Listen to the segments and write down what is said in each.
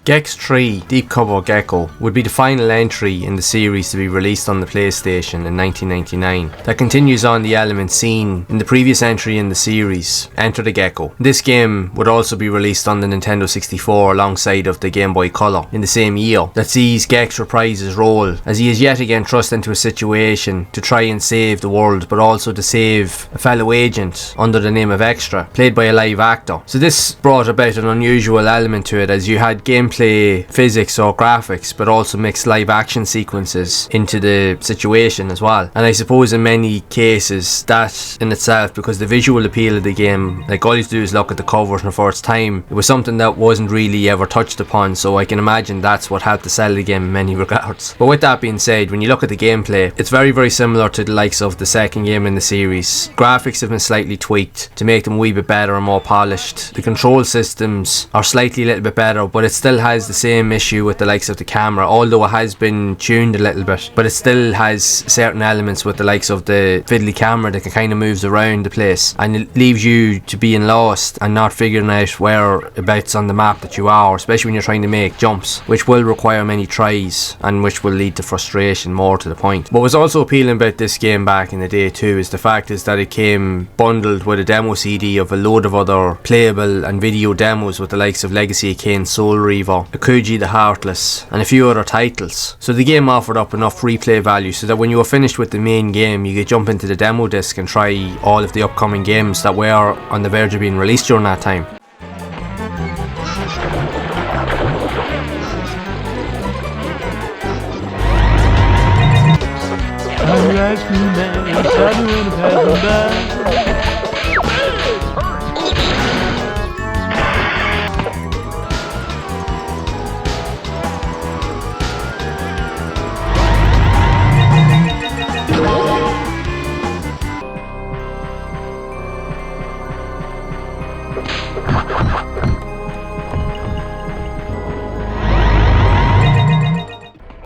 Gex 3 Deep Cover Gecko would be the final entry in the series to be released on the PlayStation in 1999 that continues on the elements seen in the previous entry in the series, Enter the Gecko. This game would also be released on the Nintendo 64 alongside of the Game Boy Color in the same year, that sees Gex reprise his role as he is yet again thrust into a situation to try and save the world, but also to save a fellow agent under the name of Extra, played by a live actor. So this brought about an unusual element to it, as you had gameplay physics or graphics, but also mixed live action sequences into the situation as well. And I suppose in many cases that in itself, because the visual appeal of the game, like all you have to do is look at the covers, and for its time it was something that wasn't really ever touched upon, so I can imagine that's what helped to sell the game in many regards. But with that being said, when you look at the gameplay, it's very similar to the likes of the second game in the series. Graphics have been slightly tweaked to make them a wee bit better and more polished. The control systems are slightly a little bit better, but it still has the same issue with the likes of the camera, although it has been tuned a little bit, but it still has certain elements with the likes of the fiddly camera that kind of moves around the place, and it leaves you to being lost and not figuring out whereabouts on the map that you are, especially when you're trying to make jumps, which will require many tries and which will lead to frustration, more to the point. What was also appealing about this game back in the day too is the fact is that it came bundled with a demo CD of a load of other playable and video demos with the likes of Legacy of Kain, Soul Reaver, Akuji the Heartless, and a few other titles. So the game offered up enough replay value so that when you were finished with the main game, you could jump into the demo disc and try all of the upcoming games that were on the verge of being released during that time.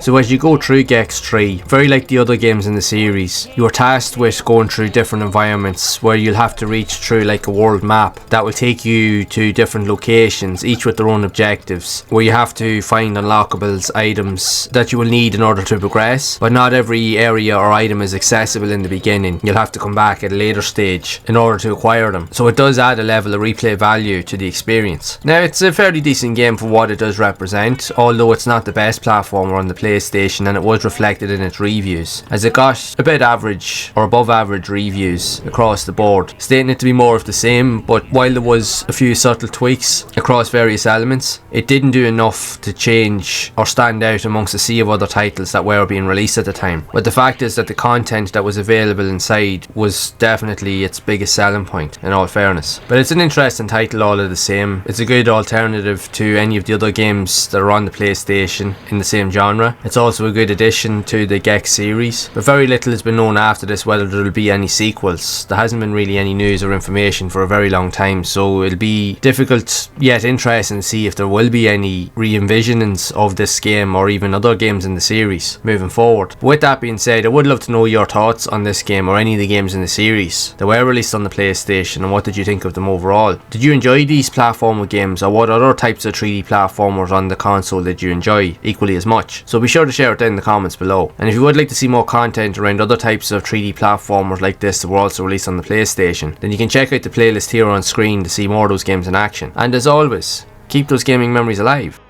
So as you go through Gex 3, very like the other games in the series, you are tasked with going through different environments where you'll have to reach through like a world map that will take you to different locations, each with their own objectives, where you have to find unlockables, items that you will need in order to progress, but not every area or item is accessible in the beginning. You'll have to come back at a later stage in order to acquire them. So it does add a level of replay value to the experience. Now it's a fairly decent game for what it does represent, although it's not the best platformer on the PlayStation, and it was reflected in its reviews, as it got a bit average or above average reviews across the board, stating it to be more of the same. But while there was a few subtle tweaks across various elements, it didn't do enough to change or stand out amongst a sea of other titles that were being released at the time. But the fact is that the content that was available inside was definitely its biggest selling point, in all fairness. But it's an interesting title all of the same. It's a good alternative to any of the other games that are on the PlayStation in the same genre. It's also a good addition to the Gex series, but very little has been known after this whether there will be any sequels. There hasn't been really any news or information for a very long time, so it'll be difficult yet interesting to see if there will be any re-envisionings of this game or even other games in the series moving forward. But with that being said, I would love to know your thoughts on this game or any of the games in the series that were released on the PlayStation, and what did you think of them overall? Did you enjoy these platformer games, or what other types of 3D platformers on the console did you enjoy equally as much? So be sure to share it down in the comments below. And if you would like to see more content around other types of 3D platformers like this that were also released on the PlayStation, then you can check out the playlist here on screen to see more of those games in action. And as always, keep those gaming memories alive.